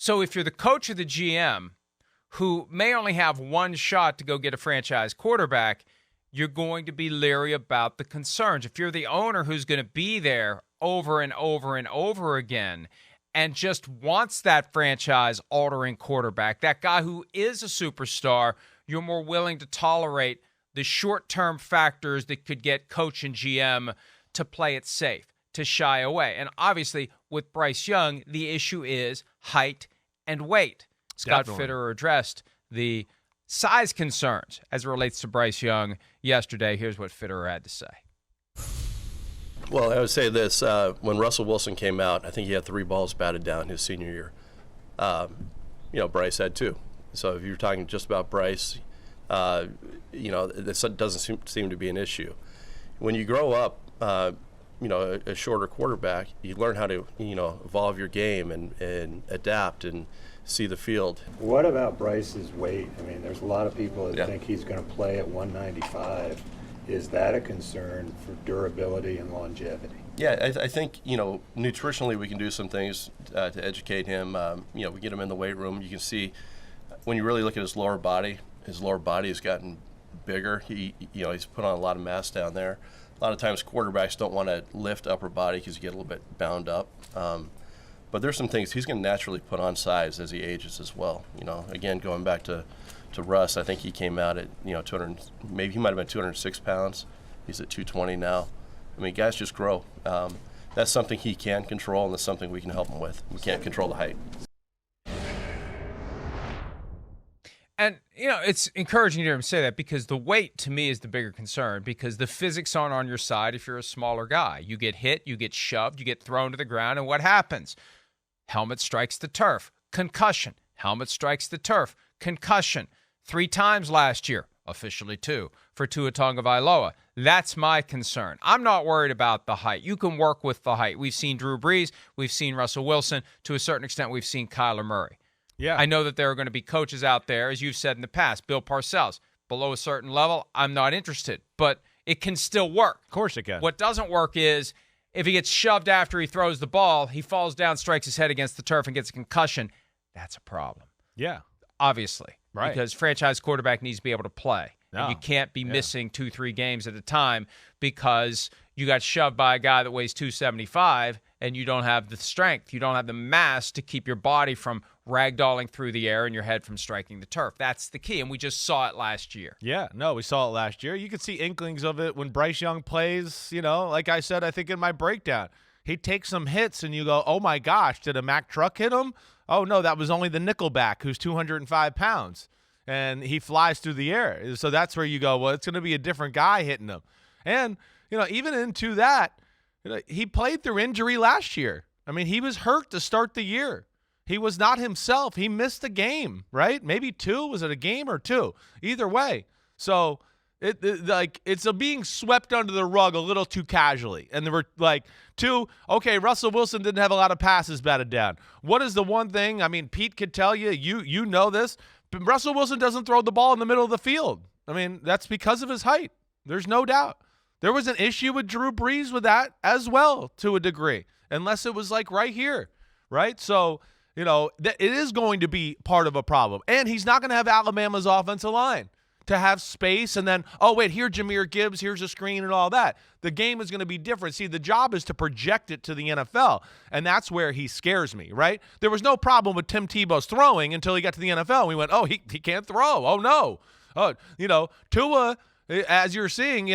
So if you're the coach or the GM who may only have one shot to go get a franchise quarterback, you're going to be leery about the concerns. If you're the owner who's going to be there over and over and over again and just wants that franchise-altering quarterback, that guy who is a superstar, you're more willing to tolerate the short-term factors that could get coach and GM to play it safe, to shy away. And obviously, with Bryce Young, the issue is height and weight. Scott Fitterer addressed the size concerns as it relates to Bryce Young yesterday. Here's what Fitterer had to say. Well, I would say this. When Russell Wilson came out, I think he had 3 balls batted down his senior year. Bryce had 2. So if you're talking just about Bryce, this doesn't seem to be an issue. When you grow up, a shorter quarterback, you learn how to, evolve your game and adapt and see the field. What about Bryce's weight? I mean, there's a lot of people that think he's going to play at 195. Is that a concern for durability and longevity? Yeah, I think, nutritionally we can do some things to educate him. We get him in the weight room. You can see when you really look at his lower body has gotten bigger. He's put on a lot of mass down there. A lot of times quarterbacks don't want to lift upper body because you get a little bit bound up. But there's some things he's going to naturally put on size as he ages as well. Again, going back to Russ, I think he came out at 200. Maybe he might have been 206 pounds. He's at 220 now. I mean, guys just grow. That's something he can control, and that's something we can help him with. We can't control the height. And, it's encouraging to hear him say that because the weight, to me, is the bigger concern because the physics aren't on your side if you're a smaller guy. You get hit, you get shoved, you get thrown to the ground, and what happens? Helmet strikes the turf. Concussion. Helmet strikes the turf. Concussion. 3 times last year, officially 2, for Tua Tagovailoa. That's my concern. I'm not worried about the height. You can work with the height. We've seen Drew Brees. We've seen Russell Wilson. To a certain extent, we've seen Kyler Murray. Yeah, I know that there are going to be coaches out there, as you've said in the past, Bill Parcells, below a certain level, I'm not interested. But it can still work. Of course it can. What doesn't work is if he gets shoved after he throws the ball, he falls down, strikes his head against the turf, and gets a concussion. That's a problem. Yeah. Obviously. Right. Because franchise quarterback needs to be able to play. No. And you can't be missing 2-3 games at a time because you got shoved by a guy that weighs 275 and you don't have the strength. You don't have the mass to keep your body from ragdolling through the air and your head from striking the turf. That's the key, and we just saw it last year. Yeah, no, we saw it last year. You could see inklings of it when Bryce Young plays, like I said, I think in my breakdown. He takes some hits, and you go, oh, my gosh, did a Mack truck hit him? Oh, no, that was only the nickelback who's 205 pounds, and he flies through the air. So that's where you go, well, it's going to be a different guy hitting him. And, even into that, he played through injury last year. I mean, he was hurt to start the year. He was not himself. He missed a game, right? Maybe 2. Was it a game or 2? Either way. So it's a being swept under the rug a little too casually. And there were 2, okay, Russell Wilson didn't have a lot of passes batted down. What is the one thing? I mean, Pete could tell you, you know this, but Russell Wilson doesn't throw the ball in the middle of the field. I mean, that's because of his height. There's no doubt. There was an issue with Drew Brees with that as well to a degree, unless it was right here, right? So, it is going to be part of a problem. And he's not going to have Alabama's offensive line to have space and then, oh, wait, here's Jahmyr Gibbs, here's a screen and all that. The game is going to be different. See, the job is to project it to the NFL, and that's where he scares me, right? There was no problem with Tim Tebow's throwing until he got to the NFL. We went, oh, he can't throw. Oh, no. Oh, Tua, as you're seeing,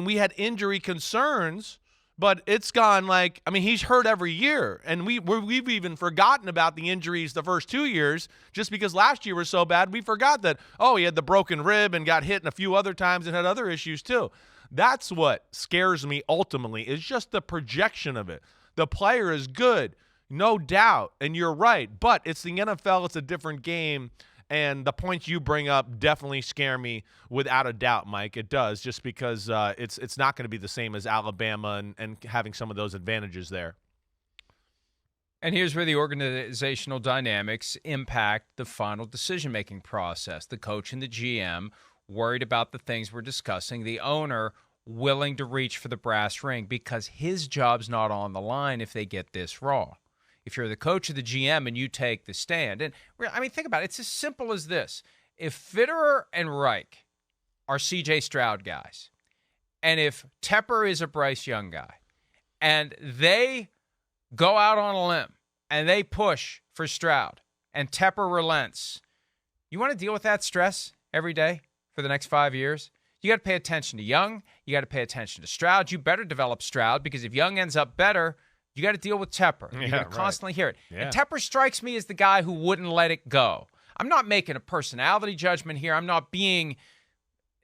we had injury concerns, but it's gone he's hurt every year. And we've even forgotten about the injuries the first 2 years just because last year was so bad. We forgot that, he had the broken rib and got hit a few other times and had other issues too. That's what scares me ultimately is just the projection of it. The player is good, no doubt, and you're right. But it's the NFL. It's a different game. And the points you bring up definitely scare me without a doubt, Mike. It does, just because it's not going to be the same as Alabama and having some of those advantages there. And here's where the organizational dynamics impact the final decision-making process. The coach and the GM worried about the things we're discussing. The owner willing to reach for the brass ring because his job's not on the line if they get this wrong. if you're the coach or the GM and you take the stand. And I mean, think about it. It's as simple as this. If Fitterer and Reich are C.J. Stroud guys, and if Tepper is a Bryce Young guy, and they go out on a limb and they push for Stroud, and Tepper relents, you want to deal with that stress every day for the next 5 years? You got to pay attention to Young. You got to pay attention to Stroud. You better develop Stroud, because if Young ends up better, you got to deal with Tepper. You're going to constantly hear it. Yeah. And Tepper strikes me as the guy who wouldn't let it go. I'm not making a personality judgment here. I'm not being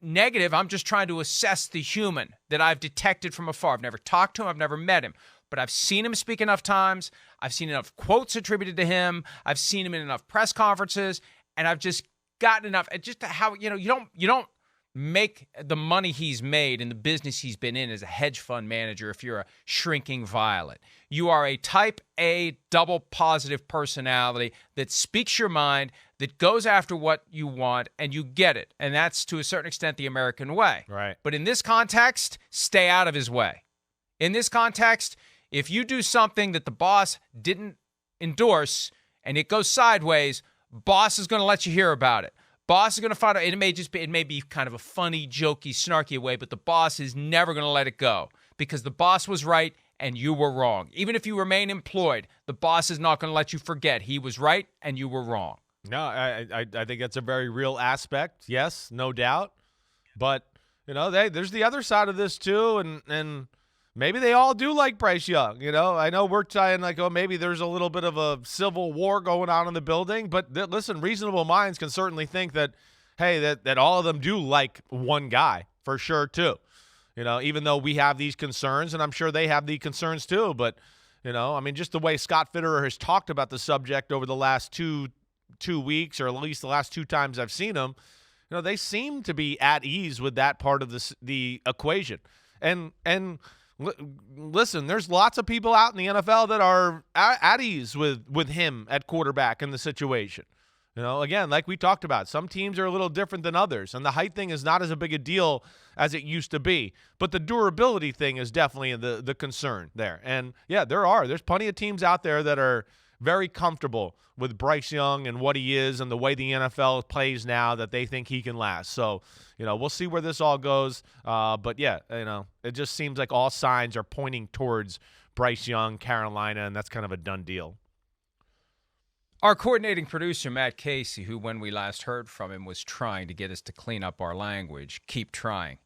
negative. I'm just trying to assess the human that I've detected from afar. I've never talked to him. I've never met him. But I've seen him speak enough times. I've seen enough quotes attributed to him. I've seen him in enough press conferences. And I've just gotten enough. Just how, you don't make the money he's made in the business he's been in as a hedge fund manager if you're a shrinking violet. You are a type A double positive personality that speaks your mind, that goes after what you want, and you get it. And that's, to a certain extent, the American way. Right. But in this context, stay out of his way. In this context, if you do something that the boss didn't endorse and it goes sideways, boss is going to let you hear about it. Boss is going to find out. It may be kind of a funny, jokey, snarky way, but the boss is never going to let it go, because the boss was right and you were wrong. Even if you remain employed, the boss is not going to let you forget he was right and you were wrong. No, I think that's a very real aspect. Yes, no doubt. But, there's the other side of this too, and maybe they all do like Bryce Young. I know we're trying maybe there's a little bit of a civil war going on in the building, but listen, reasonable minds can certainly think that, hey, that all of them do like one guy for sure too. Even though we have these concerns, and I'm sure they have the concerns too. But, just the way Scott Fitterer has talked about the subject over the last two weeks, or at least the last 2 times I've seen him, they seem to be at ease with that part of the equation. And listen, there's lots of people out in the NFL that are at ease with him at quarterback in the situation. Again, like we talked about, some teams are a little different than others, and the height thing is not as a big a deal as it used to be. But the durability thing is definitely the concern there. And, yeah, there's plenty of teams out there that are very comfortable with Bryce Young and what he is and the way the NFL plays now, that they think he can last. So, we'll see where this all goes. But, yeah, it just seems like all signs are pointing towards Bryce Young, Carolina, and that's kind of a done deal. Our coordinating producer, Matt Casey, who when we last heard from him was trying to get us to clean up our language, keep trying.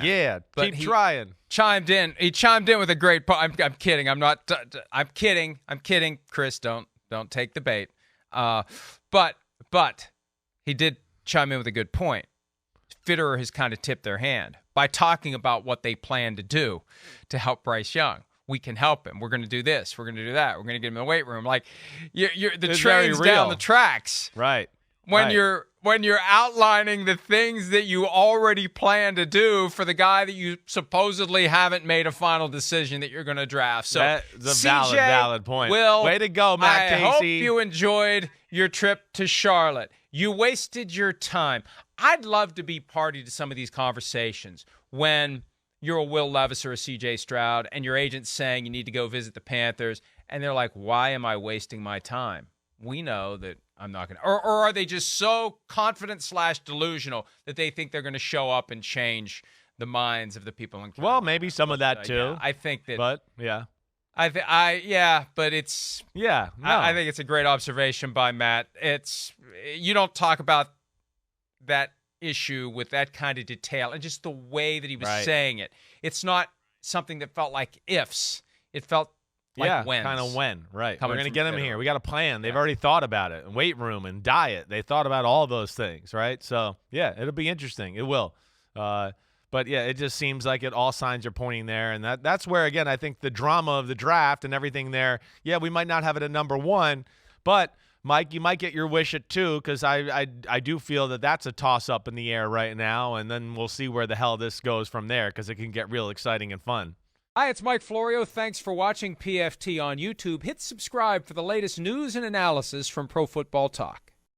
Yeah, but keep trying. He chimed in with a great point. I'm kidding. I'm kidding. Chris, don't take the bait. But he did chime in with a good point. Fitterer has kind of tipped their hand by talking about what they plan to do to help Bryce Young. We can help him. We're going to do this. We're going to do that. We're going to get him in the weight room. Like the train's down the tracks. Right. When you're outlining the things that you already plan to do for the guy that you supposedly haven't made a final decision that you're going to draft. So that's a valid point. Way to go, Matt Casey. I hope you enjoyed your trip to Charlotte. You wasted your time. I'd love to be party to some of these conversations when you're a Will Levis or a C.J. Stroud and your agent's saying you need to go visit the Panthers, and they're like, why am I wasting my time? We know that I'm not going to. Or are they just so confident / delusional that they think they're going to show up and change the minds of the people in Carolina? Well, maybe some of that too. Yeah, I think that. But, yeah. But it's. Yeah. No. I think it's a great observation by Matt. You don't talk about that issue with that kind of detail and just the way that he was saying it. It's not something that felt like ifs. It felt like whens. Kind of when. Right. We're going to get him here. We got a plan. They've already thought about it. Weight room and diet. They thought about all those things, right? So, yeah, it'll be interesting. It will. But, yeah, it just seems like all signs are pointing there. And that's where, again, I think the drama of the draft and everything there, yeah, we might not have it at number 1, but – Mike, you might get your wish at 2, because I do feel that that's a toss-up in the air right now, and then we'll see where the hell this goes from there, because it can get real exciting and fun. Hi, it's Mike Florio. Thanks for watching PFT on YouTube. Hit subscribe for the latest news and analysis from Pro Football Talk.